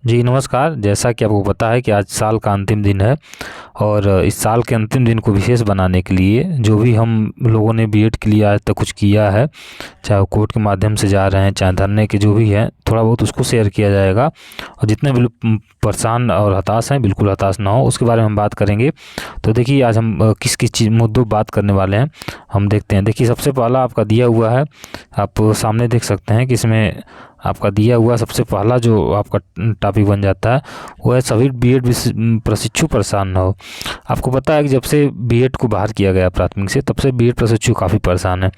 जी नमस्कार। जैसा कि आपको पता है कि आज साल का अंतिम दिन है और इस साल के अंतिम दिन को विशेष बनाने के लिए जो भी हम लोगों ने बीएड के लिए आज तक कुछ किया है, चाहे वो कोर्ट के माध्यम से जा रहे हैं, चाहे धरने के जो भी है, थोड़ा बहुत उसको शेयर किया जाएगा। और जितने भी लोग परेशान और हताश हैं, बिल्कुल हताश ना हो, उसके बारे में हम बात करेंगे। तो देखिए आज हम किस किस चीज़ मुद्दों बात करने वाले हैं, हम देखते हैं। देखिए सबसे पहला आपका दिया हुआ है, आप सामने देख सकते हैं कि इसमें आपका दिया हुआ सबसे पहला जो आपका टॉपिक बन जाता है वो है सभी बीएड प्रशिक्षु परेशान न हो। आपको पता है कि जब से बीएड को बाहर किया गया प्राथमिक से, तब से बीएड प्रशिक्षु काफ़ी परेशान है।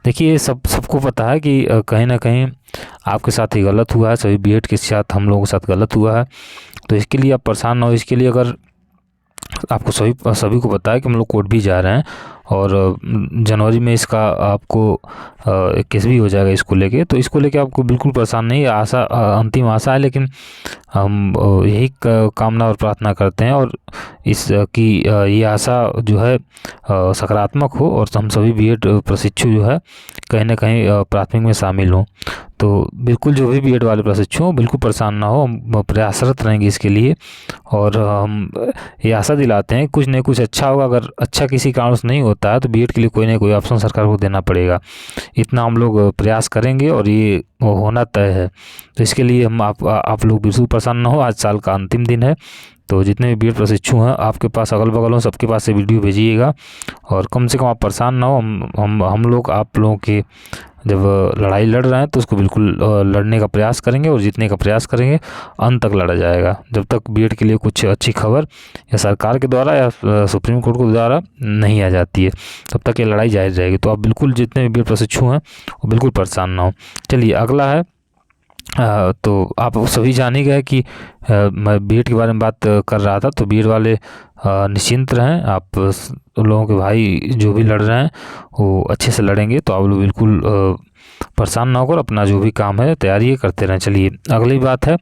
देखिए सबको पता है कि कहीं ना कहीं आपके साथ ही गलत हुआ है, सभी बीएड के साथ हम लोगों के साथ गलत हुआ है। तो इसके लिए आप परेशान ना हो। इसके लिए अगर आपको सभी को पता है कि हम लोग कोर्ट भी जा रहे हैं और जनवरी में इसका आपको एक केस भी हो जाएगा इसको लेके। तो इसको लेके आपको बिल्कुल परेशान नहीं, आशा अंतिम आशा है, लेकिन हम यही कामना और प्रार्थना करते हैं और इस की ये आशा जो है सकारात्मक हो और हम सभी बीएड प्रशिक्षु जो है कहीं ना कहीं प्राथमिक में शामिल हों। तो बिल्कुल जो भी बीएड वाले प्रशिक्षु हों बिल्कुल परेशान ना हो, हम प्रयासरत रहेंगे इसके लिए और हम ये आशा दिलाते हैं कुछ नहीं कुछ अच्छा होगा। अगर अच्छा किसी कारण से नहीं होता है तो बीएड के लिए कोई ना कोई ऑप्शन सरकार को देना पड़ेगा, इतना हम लोग प्रयास करेंगे और ये होना तय है। तो इसके लिए हम आप लोग बिल्कुल परेशान ना हो। आज साल का अंतिम दिन है, तो जितने भी बीएड प्रशिक्षु हैं आपके पास अगल बगल हो, सबके पास से वीडियो भेजिएगा और कम से कम आप परेशान ना हो। हम लोग आप लोगों के जब लड़ाई लड़ रहे हैं तो उसको बिल्कुल लड़ने का प्रयास करेंगे और जीतने का प्रयास करेंगे, अंत तक लड़ा जाएगा। जब तक बीएड के लिए कुछ अच्छी खबर या सरकार के द्वारा या सुप्रीम कोर्ट के द्वारा नहीं आ जाती है, तब तक ये लड़ाई जारी रहेगी। तो आप बिल्कुल जितने भी बीएड प्रशिक्षु हैं वो बिल्कुल परेशान ना हो। चलिए अगला है, तो आप सभी जान ही गए कि मैं बीएड के बारे में बात कर रहा था। तो बीएड वाले निश्चिंत रहें, आप उन लोगों के भाई जो भी लड़ रहे हैं वो अच्छे से लड़ेंगे। तो आप लोग बिल्कुल परेशान ना होकर अपना जो भी काम है तैयारी करते रहें। चलिए अगली बात है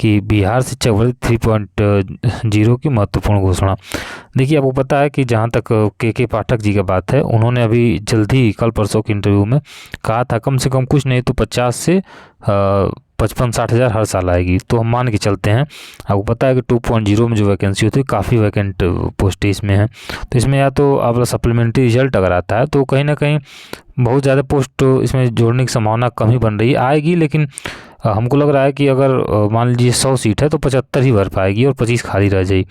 कि बिहार शिक्षक भर्ती 3.0 की महत्वपूर्ण घोषणा। देखिए आपको पता है कि जहाँ तक के पाठक जी का बात है, उन्होंने अभी जल्दी कल परसों के इंटरव्यू में कहा था कम से कम कुछ नहीं तो 50 से 55-60 हज़ार हर साल आएगी। तो हम मान के चलते हैं, आपको पता है कि 2.0 में जो वैकेंसी होती है काफ़ी वैकेंट पोस्ट इसमें है। तो इसमें या तो आपका सप्लीमेंट्री रिजल्ट अगर आता है तो कहीं ना कहीं बहुत ज़्यादा पोस्ट इसमें जोड़ने की संभावना कम ही बन रही है, आएगी। लेकिन हमको लग रहा है कि अगर मान लीजिए 100 सीट है तो 75 ही भर पाएगी और 25 खाली रह जाएगी।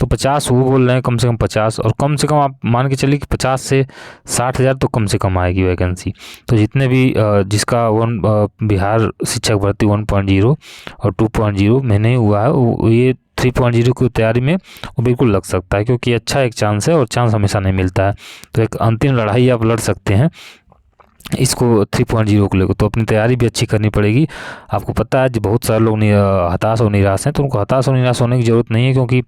तो 50 वो बोल रहे हैं, कम से कम 50 और कम से कम आप मान के चलिए कि 50 से 60 हज़ार तो कम से कम आएगी वैकेंसी। तो जितने भी जिसका बिहार शिक्षक भर्ती 1.0 और 2.0 में नहीं हुआ है वो ये 3.0 की तैयारी में वो बिल्कुल लग सकता है, क्योंकि अच्छा एक चांस है और चांस हमेशा नहीं मिलता है। तो एक अंतिम लड़ाई आप लड़ सकते हैं इसको 3.0 को लेकर। तो अपनी तैयारी भी अच्छी करनी पड़ेगी। आपको पता है बहुत सारे लोग हताश और निराश हैं, तो उनको हताश और निराश होने की ज़रूरत नहीं है, क्योंकि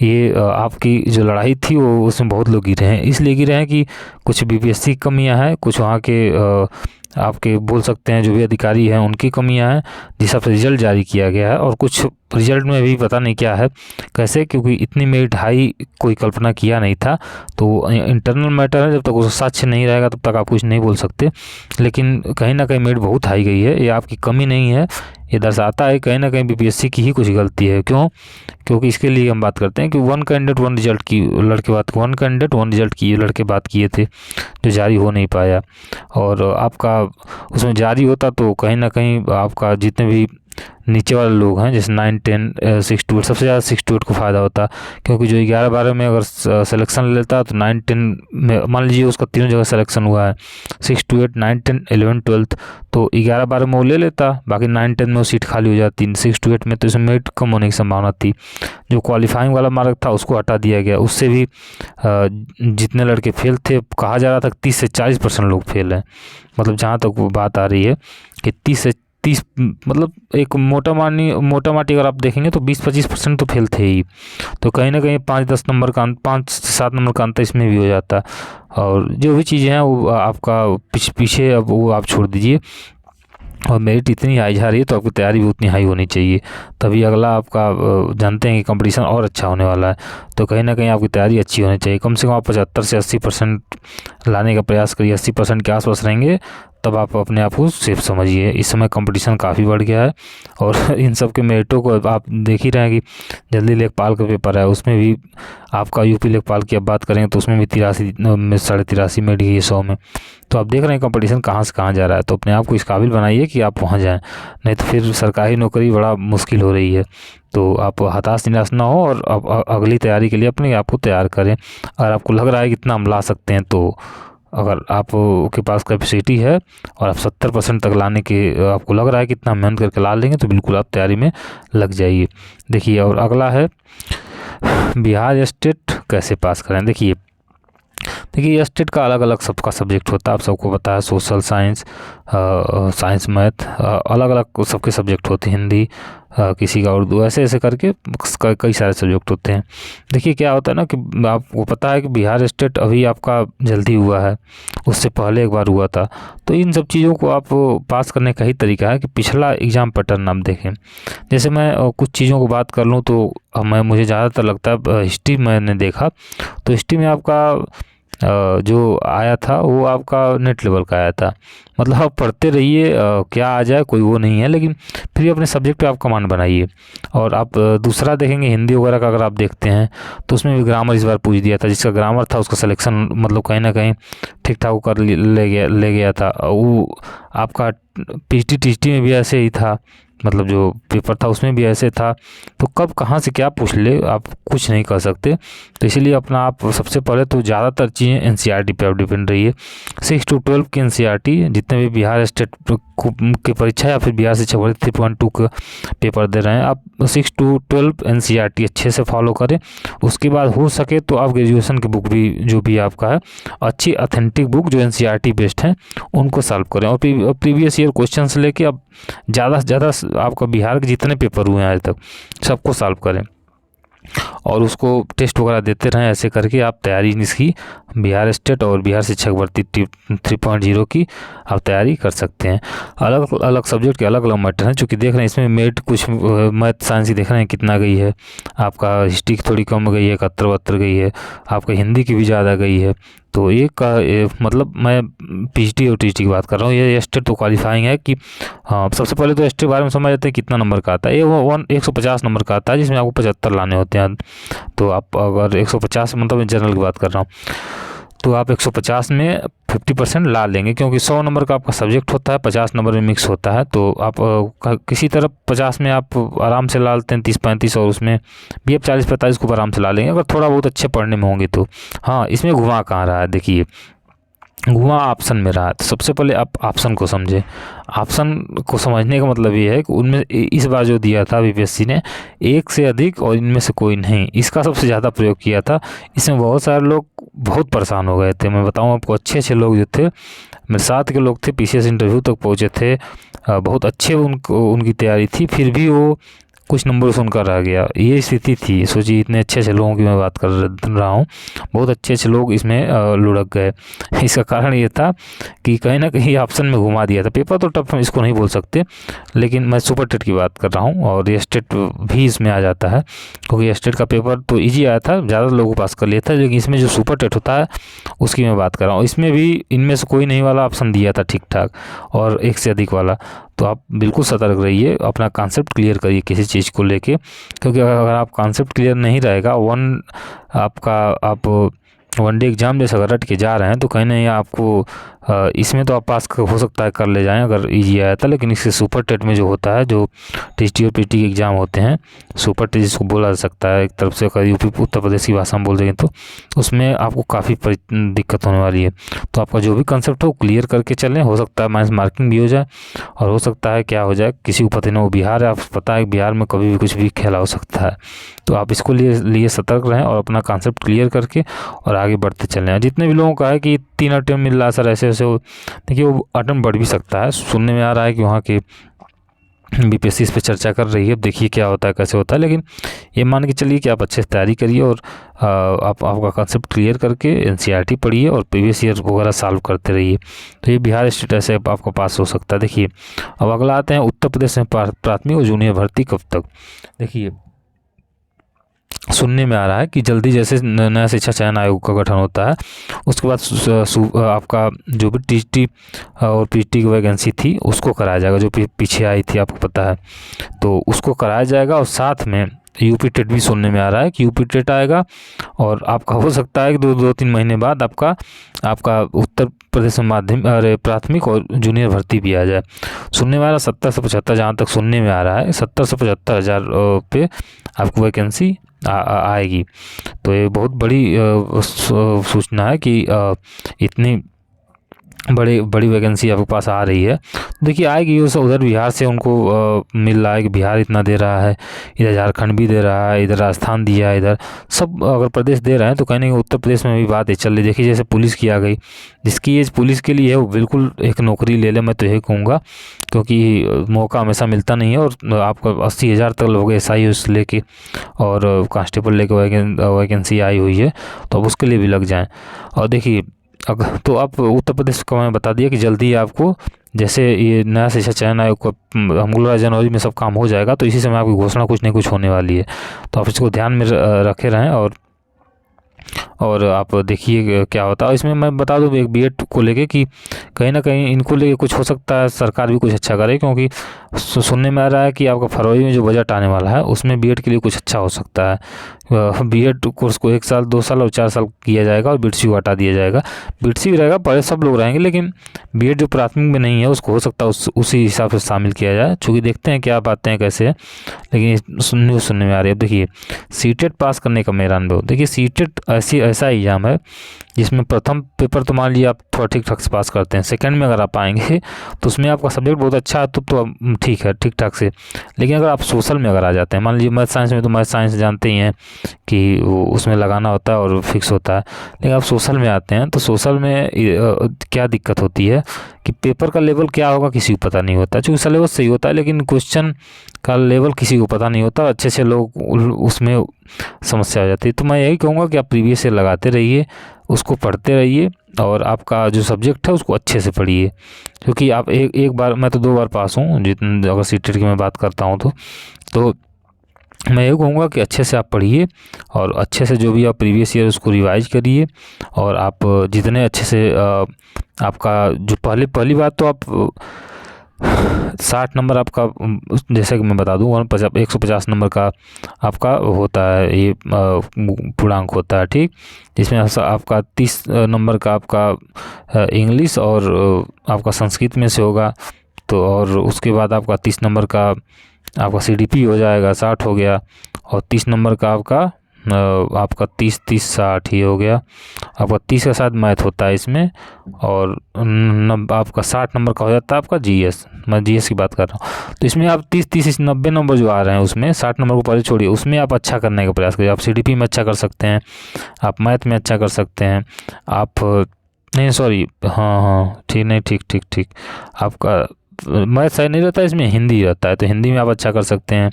ये आपकी जो लड़ाई थी वो उसमें बहुत लोग गिरे हैं। इसलिए गिरे हैं कि कुछ बीपीएससी की कमियां हैं, कुछ वहाँ के आपके बोल सकते हैं जो भी अधिकारी हैं उनकी कमियां हैं जिस हिसाब से रिजल्ट जारी किया गया है, और कुछ रिजल्ट में भी पता नहीं क्या है कैसे, क्योंकि इतनी मेरिट हाई कोई कल्पना किया नहीं था। तो इंटरनल मैटर है, जब तक वो साक्ष्य नहीं रहेगा तब तक आप कुछ नहीं बोल सकते। लेकिन कहीं ना कहीं मेरिट बहुत हाई गई है, ये आपकी कमी नहीं है, ये दर्शाता है कहीं ना कहीं बीपीएससी की ही कुछ गलती है। क्यों? क्योंकि इसके लिए हम बात करते हैं कि 1 कैंडिडेट 1 रिजल्ट की लड़के बात 1 कैंडिडेट 1 रिजल्ट की लड़के बात किए थे जो जारी हो नहीं पाया, और आपका उसमें जारी होता तो कहीं ना कहीं आपका जितने भी नीचे वाले लोग हैं जैसे 9, 10, 6 to 8, सबसे ज़्यादा 6 to 8 को फ़ायदा होता, क्योंकि जो 11-12 में अगर सिलेक्शन ले लेता तो 9, 10 में मान लीजिए उसका तीनों जगह सिलेक्शन हुआ है, 6 to 8, 9, 10, 11, 12, तो 11-12 में वो ले लेता, बाकी 9, 10 में वो सीट खाली हो जाती। 6 to 8 में तो इसमें मेरिट कम होने की संभावना थी। जो क्वालिफाइंग वाला मार्क था उसको हटा दिया गया, उससे भी जितने लड़के फेल थे, कहा जा रहा था 30 से 40% लोग फेल हैं। मतलब जहाँ तक वो बात आ रही है कि 30 से 30, मतलब एक मोटा माटी अगर आप देखेंगे तो 20-25% तो फेल थे ही। तो कहीं ना कहीं 5-10 नंबर का 5 से 7 नंबर का अंतर इसमें भी हो जाता। और जो भी चीज़ें हैं वो आपका पीछे अब वो आप छोड़ दीजिए, और मेरिट इतनी हाई जा रही है तो आपकी तैयारी भी उतनी हाई होनी चाहिए, तभी अगला आपका जानते हैं कि कंपटीशन और अच्छा होने वाला है। तो कहीं ना कहीं आपकी तैयारी अच्छी होनी चाहिए, कम से कम आप 75 से 80% लाने का प्रयास करिए। 80% के आसपास रहेंगे तब आप अपने आप को सेफ समझिए। इस समय कंपटीशन काफ़ी बढ़ गया है और इन सब के मेरिटों को आप देख ही रहे हैं कि जल्दी लेखपाल का पेपर है, उसमें भी आपका यूपी लेखपाल की अब बात करेंगे तो उसमें भी 83 में 83.5 मेरिट है 100 में। तो आप देख रहे हैं कंपटीशन कहाँ से कहाँ जा रहा है। तो अपने आप को इस काबिल बनाइए कि आप वहाँ जाएँ, नहीं तो फिर सरकारी नौकरी बड़ा मुश्किल हो रही है। तो आप हताश निराश ना हो और अगली तैयारी के लिए अपने आप को तैयार करें। अगर आपको लग रहा है कि इतना हम ला सकते हैं, तो अगर आप के पास कैपेसिटी है और आप 70% तक लाने के आपको लग रहा है कि इतना मेहनत करके ला लेंगे, तो बिल्कुल आप तैयारी में लग जाइए। देखिए, और अगला है बिहार स्टेट कैसे पास करें। देखिए स्टेट का अलग अलग सबका सब्जेक्ट होता है, आप सबको पता है। सोशल साइंस, साइंस मैथ, अलग अलग सबके सब्जेक्ट होते हैं। हिंदी, किसी का उर्दू, ऐसे ऐसे करके कई सारे सब्जेक्ट होते हैं। देखिए क्या होता है ना कि आपको पता है कि बिहार स्टेट अभी आपका जल्दी हुआ है, उससे पहले एक बार हुआ था। तो इन सब चीज़ों को आप पास करने का ही तरीका है कि पिछला एग्ज़ाम पैटर्न आप देखें। जैसे मैं कुछ चीज़ों को बात कर लूँ तो मुझे ज़्यादातर लगता है हिस्ट्री मैंने देखा, तो हिस्ट्री में आपका जो आया था वो आपका नेट लेवल का आया था। मतलब आप पढ़ते रहिए, क्या आ जाए कोई वो नहीं है, लेकिन फिर अपने सब्जेक्ट पे आप कमांड बनाइए। और आप दूसरा देखेंगे हिंदी वगैरह का, अगर आप देखते हैं तो उसमें भी ग्रामर इस बार पूछ दिया था। जिसका ग्रामर था उसका सिलेक्शन मतलब कहीं ना कहीं ठीक ठाक कर ले गया था। वो आपका पीटी टीटी में भी ऐसे ही था, मतलब जो पेपर था उसमें भी ऐसे था। तो कब कहाँ से क्या पूछ ले आप कुछ नहीं कर सकते। तो इसीलिए अपना आप सबसे पहले तो ज़्यादातर चीज़ें एनसीईआरटी पे आप डिपेंड रहिए। 6 to 12 की एनसीईआरटी, जितने भी बिहार स्टेट की परीक्षा या फिर बिहार शिक्षा बोर्ड 3.2 का पेपर दे रहे हैं, आप 6 to 12 एनसीईआरटी अच्छे से फॉलो करें। उसके बाद हो सके तो आप ग्रेजुएशन की बुक भी जो भी आपका है, अच्छी ऑथेंटिक बुक जो एनसीईआरटी बेस्ड हैं उनको सॉल्व करें। और प्रीवियस ईयर क्वेश्चन से लेके अब ज़्यादा से ज़्यादा आपका बिहार के जितने पेपर हुए हैं आज तक सबको सॉल्व करें और उसको टेस्ट वगैरह देते रहें। ऐसे करके आप तैयारी इसकी बिहार स्टेट और बिहार शिक्षक भर्ती 3.0 की आप तैयारी कर सकते हैं। अलग अलग सब्जेक्ट के अलग अलग मैटर हैं, चूँकि देख रहे हैं इसमें मेरिट कुछ मैथ साइंस ही देख रहे हैं कितना गई है। आपका हिस्ट्री की थोड़ी कम गई है, 71 गई है। आपका हिंदी की भी ज़्यादा गई है। तो मतलब मैं पीएचडी और टीटी की बात कर रहा हूँ। ये स्टेट तो क्वालिफाइंग है कि हाँ, सबसे पहले तो स्टेट के बारे में समझ लेते हैं कितना नंबर का आता है। ये 150 नंबर का आता है, जिसमें आपको 75 लाने होते हैं। तो आप अगर 150, मतलब मैं जनरल की बात कर रहा हूँ, तो आप 150 में 50% ला लेंगे, क्योंकि 100 नंबर का आपका सब्जेक्ट होता है, 50 नंबर में मिक्स होता है। तो आप किसी तरह 50 में आप आराम से ला लेते हैं 30-35, और उसमें भी आप 40-45 को आराम से ला लेंगे अगर थोड़ा बहुत अच्छे पढ़ने में होंगे तो। हाँ, इसमें घुमा कहाँ रहा है, देखिए घुमा ऑप्शन में रहा है। तो सबसे पहले आप ऑप्शन को समझें। ऑप्शन को समझने का मतलब ये है कि उनमें इस बार जो दिया था बीपीएससी ने, एक से अधिक और इनमें से कोई नहीं, इसका सबसे ज़्यादा प्रयोग किया था। इसमें बहुत सारे लोग बहुत परेशान हो गए थे। मैं बताऊं आपको, अच्छे अच्छे लोग जो थे, मेरे साथ के लोग थे, पीसीएस इंटरव्यू तक पहुँचे थे, बहुत अच्छे उनकी तैयारी थी, फिर भी वो कुछ नंबर से उनका रह गया। ये स्थिति थी। सोचिए, इतने अच्छे अच्छे लोगों की मैं बात कर रहा हूँ, बहुत अच्छे अच्छे लोग इसमें लुढ़क गए। इसका कारण ये था कि कहीं ना कहीं ऑप्शन में घुमा दिया था। पेपर तो टफ हम इसको नहीं बोल सकते, लेकिन मैं सुपर टेट की बात कर रहा हूँ और ये स्टेट भी इसमें आ जाता है, क्योंकि स्टेट का पेपर तो ईजी आया था, ज़्यादा लोगों को पास कर लिया था। लेकिन इसमें जो सुपर टेट होता है उसकी मैं बात कर रहा हूँ। इसमें भी इनमें से कोई नहीं वाला ऑप्शन दिया था ठीक ठाक, और एक से अधिक वाला। तो आप बिल्कुल सतर्क रहिए, अपना कॉन्सेप्ट क्लियर करिए किसी चीज़ को लेके, क्योंकि अगर आप कॉन्सेप्ट क्लियर नहीं रहेगा, आप वन डे एग्ज़ाम जैसे अगर रट के जा रहे हैं, तो कहीं ना कहीं आपको इसमें तो आप पास हो सकता है कर ले जाएं अगर इजी आया था। लेकिन इससे सुपर टेट में जो होता है, जो टीटी और पीटी के एग्ज़ाम होते हैं, सुपर टेट जिसको बोला जा सकता है एक तरफ से, अगर यूपी उत्तर प्रदेश की भाषा में बोल देंगे तो उसमें आपको काफ़ी दिक्कत होने वाली है। तो आपका जो भी कंसेप्ट हो क्लियर करके चलें। हो सकता है माइनस मार्किंग भी हो जाए, और हो सकता है क्या हो जाए किसी को पता नहीं हो। बिहार है, आपको पता है बिहार में कभी भी कुछ भी खेला हो सकता है। तो आप इसको लिए सतर्क रहें और अपना कॉन्सेप्ट क्लियर करके और आगे बढ़ते चलें। जितने भी लोगों का है कि 3 अटेम्प्ट मिल रहा है सर, ऐसे ऐसे हो, देखिए वो अटेम्प्ट बढ़ भी सकता है। सुनने में आ रहा है कि वहाँ के बीपीएससी इस पे चर्चा कर रही है, अब देखिए क्या होता है कैसे होता है। लेकिन ये मान के चलिए कि आप अच्छे से तैयारी करिए और आपका कॉन्सेप्ट क्लियर करके एनसीईआरटी पढ़िए और प्रीवियस ईयर वगैरह सॉल्व करते रहिए। तो ये बिहार स्टेट ऐसे आपका पास हो सकता है। देखिए, अब अगला आते हैं उत्तर प्रदेश में प्राथमिक और जूनियर भर्ती कब तक। देखिए, सुनने में आ रहा है कि जल्दी जैसे नया शिक्षा चयन आयोग का गठन होता है उसके बाद आपका जो भी टीटी और पीटी की वैकेंसी थी उसको कराया जाएगा, जो पीछे आई थी आपको पता है, तो उसको कराया जाएगा। और साथ में यूपी टेट भी सुनने में आ रहा है कि यूपी टेट आएगा और आपका हो सकता है कि दो तीन महीने बाद आपका उत्तर प्रदेश में प्राथमिक और जूनियर भर्ती भी आ जाए। सुनने में आ रहा 70 से 75, जहाँ तक सुनने में आ रहा है 70 से 75 हज़ार पे आपको वैकेंसी आएगी। तो ये बहुत बड़ी सूचना है कि इतनी बड़ी वैकेंसी आपके पास आ रही है। देखिए आएगी, उस उधर बिहार से उनको मिल रहा है कि बिहार इतना दे रहा है, इधर झारखंड भी दे रहा है, इधर राजस्थान दिया है, इधर सब अगर प्रदेश दे रहे हैं तो कहीं ना कहीं उत्तर प्रदेश में भी बात है चल रही। देखिए जैसे पुलिस की आ गई, जिसकी एज पुलिस के लिए है वो बिल्कुल एक नौकरी ले ले, मैं तो यही कहूँगा, क्योंकि मौका हमेशा मिलता नहीं है। और आपका 80,000 तक लोग SI लेके और कांस्टेबल लेके वैकेंसी आई हुई है, तो अब उसके लिए भी लग जाएँ। और देखिए अगर तो आप उत्तर प्रदेश का मैं बता दिया कि जल्दी आपको जैसे ये नया शिक्षा चयन आयोग का हमको जनवरी में सब काम हो जाएगा, तो इसी समय आपकी घोषणा कुछ नहीं कुछ होने वाली है। तो आप इसको ध्यान में रखे रहें और आप देखिए क्या होता है। इसमें मैं बता दूं एक बीएड को लेके कि कहीं ना कहीं इनको लेके कुछ हो सकता है, सरकार भी कुछ अच्छा करे, क्योंकि सुनने में आ रहा है कि आपका फरवरी में जो बजट आने वाला है उसमें बीएड के लिए कुछ अच्छा हो सकता है। बीएड कोर्स को 1 साल 2 साल और 4 साल किया जाएगा और बीटीसी को हटा दिया जाएगा। बीटीसी भी रहेगा, पढ़े सब लोग रहेंगे, लेकिन बीएड जो प्राथमिक में नहीं है उसको हो सकता है उसी हिसाब से शामिल किया जाए। चूँकि देखते हैं क्या बातें हैं कैसे है, लेकिन सुनने में आ रही है। अब देखिए सीटेट पास करने का मेरा अनुभव, देखिए सीटेट ऐसा एग्ज़ाम है जिसमें प्रथम पेपर तो मान लीजिए आप थोड़ा ठीक ठाक से पास करते हैं, सेकंड में अगर आप आएंगे तो उसमें आपका सब्जेक्ट बहुत अच्छा है तो ठीक है ठीक ठाक से। लेकिन अगर आप सोशल में अगर आ जाते हैं, मान लीजिए मैथ साइंस में, तो मैथ साइंस जानते ही हैं कि उसमें लगाना होता है और फिक्स होता है, लेकिन आप सोशल में आते हैं तो सोशल में क्या दिक्कत होती है कि पेपर का लेवल क्या होगा किसी को पता नहीं होता। चूँकि सिलेबस सही होता है लेकिन क्वेश्चन का लेवल किसी को पता नहीं होता, अच्छे से लोग उसमें समस्या हो जाती है। तो मैं यही कहूँगा कि आप प्रीवियस ईयर लगाते रहिए, उसको पढ़ते रहिए और आपका जो सब्जेक्ट है उसको अच्छे से पढ़िए, क्योंकि आप एक बार, मैं तो 2 बार पास हूँ जितने, अगर सीटेट की मैं बात करता हूँ तो मैं ये कहूँगा कि अच्छे से आप पढ़िए और अच्छे से जो भी आप प्रीवियस ईयर उसको रिवाइज करिए। और आप जितने अच्छे से आपका जो पहली बात तो आप 60 नंबर आपका, जैसे कि मैं बता दूँ 150 नंबर का आपका होता है, ये पूर्णांक होता है, ठीक, जिसमें आपका 30 नंबर का आपका इंग्लिश और आपका संस्कृत में से होगा। तो और उसके बाद आपका 30 नंबर का आपका CDP हो जाएगा, 60 हो गया। और 30 नंबर का आपका 30-30-60 ही हो गया। आपका 30 का साथ मैथ होता है इसमें, और आपका 60 नंबर का हो जाता है आपका GS, मैं GS की बात कर रहा हूँ। तो इसमें आप 30-30-90 नंबर जो आ रहे हैं उसमें 60 नंबर को पहले छोड़िए, उसमें आप अच्छा करने का प्रयास करिए। आप CDP में अच्छा कर सकते हैं, आप मैथ में अच्छा कर सकते हैं, आप नहीं सॉरी हाँ ठीक, नहीं ठीक आपका मैथ सही नहीं रहता, इसमें हिंदी रहता है, तो हिंदी में आप अच्छा कर सकते हैं।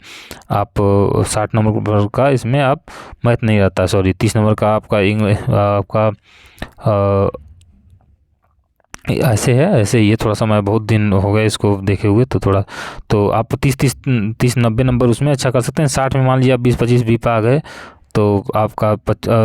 आप 60 नंबर का इसमें आप मैथ नहीं रहता, सॉरी 30 नंबर का आपका इंग्लिश आपका ऐसे ये थोड़ा सा, मैं बहुत दिन हो गए इसको देखे हुए, तो थोड़ा तो आप 30-90 नंबर उसमें अच्छा कर सकते हैं। 60 में मान लीजिए आप 20-25 भी पा गए तो आपका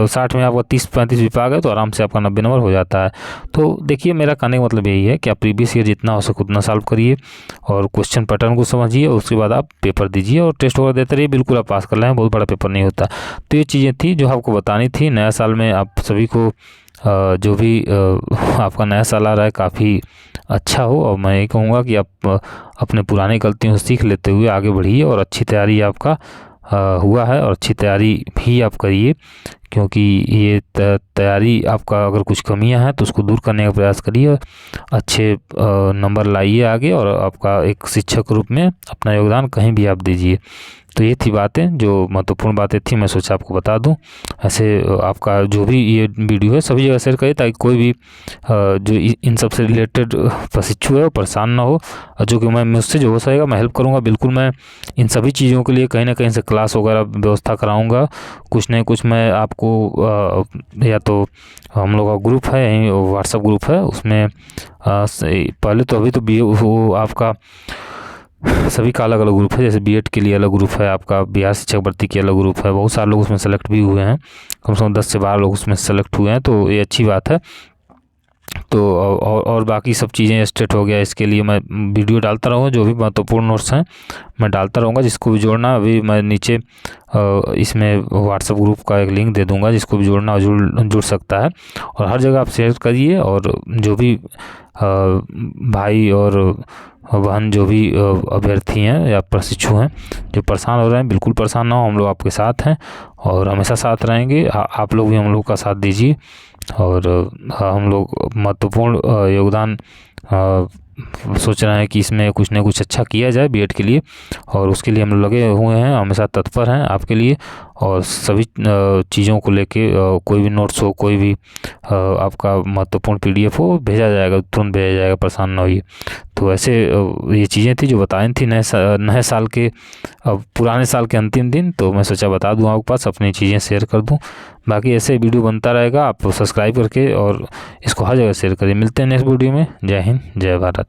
60 में आपका 30-35 भी पा गए तो आराम से आपका 90 नंबर हो जाता है। तो देखिए मेरा कहने का मतलब यही है कि आप प्रीवियस ईयर जितना हो सके उतना सॉल्व करिए और क्वेश्चन पैटर्न को समझिए, उसके बाद आप पेपर दीजिए और टेस्ट वगैरह देते रहिए, बिल्कुल आप पास कर लें, बहुत बड़ा पेपर नहीं होता। तो ये चीज़ें थी जो आपको बतानी थी। नया साल में आप सभी को जो भी आपका नया साल आ रहा है काफ़ी अच्छा हो, और मैं ये कहूँगा कि आप अपने पुरानी गलतियों से सीख लेते हुए आगे बढ़िए और अच्छी तैयारी आपका हुआ है और अच्छी तैयारी भी आप करिए, क्योंकि ये तैयारी आपका अगर कुछ कमियां हैं तो उसको दूर करने का प्रयास करिए, अच्छे नंबर लाइए आगे और आपका एक शिक्षक के रूप में अपना योगदान कहीं भी आप दीजिए। तो ये थी बातें, जो महत्वपूर्ण बातें थी, मैं सोचा आपको बता दूं। ऐसे आपका जो भी ये वीडियो है सभी जगह शेयर करिए ताकि कोई भी जो इन सब से रिलेटेड प्रशिक्षु है वो परेशान ना हो, और जो कि मैं मुझसे जो हो सकेगा मैं हेल्प करूँगा। बिल्कुल मैं इन सभी चीज़ों के लिए कहीं ना कहीं से क्लास वगैरह व्यवस्था कराऊँगा, कुछ नहीं कुछ मैं आपको या तो हम लोग का ग्रुप है, व्हाट्सएप ग्रुप है, उसमें पहले तो अभी तो वो आपका सभी का अलग अलग ग्रुप है। जैसे बीएड के लिए अलग ग्रुप है, आपका बिहार शिक्षक भर्ती के अलग ग्रुप है। बहुत सारे लोग उसमें सेलेक्ट भी हुए हैं, कम से कम 10 से 12 लोग उसमें सेलेक्ट हुए हैं, तो ये अच्छी बात है। तो और बाकी सब चीज़ें स्टेट हो गया, इसके लिए मैं वीडियो डालता रहूँगा, जो भी महत्वपूर्ण नोट्स हैं मैं डालता रहूँगा। जिसको भी जोड़ना, अभी मैं नीचे इसमें व्हाट्सएप ग्रुप का एक लिंक दे दूँगा, जिसको भी जोड़ना जुड़ सकता है। और हर जगह आप शेयर करिए, और जो भी भाई और बहन जो भी अभ्यर्थी हैं या प्रशिक्षु हैं जो परेशान हो रहे हैं, बिल्कुल परेशान ना हो, हम लोग आपके साथ हैं और हमेशा साथ रहेंगे। आप लोग भी हम लोग का साथ दीजिए, और हम लोग महत्वपूर्ण योगदान सोच रहे हैं कि इसमें कुछ ना कुछ अच्छा किया जाए बीएड के लिए, और उसके लिए हम लोग लगे हुए हैं, हमेशा तत्पर हैं आपके लिए। और सभी चीज़ों को लेके कोई भी नोट्स हो, कोई भी आपका महत्वपूर्ण पीडीएफ हो, भेजा जाएगा, तुरंत भेजा जाएगा, परेशान ना होइए। तो ऐसे ये चीज़ें थी जो बताई थी नए साल के पुराने साल के अंतिम दिन, तो मैं सोचा बता दूं आपके पास, अपनी चीज़ें शेयर कर दूं। बाकी ऐसे वीडियो बनता रहेगा, आप सब्सक्राइब करके और इसको हर जगह शेयर करिए। मिलते हैं नेक्स्ट वीडियो में। जय हिंद, जय भारत।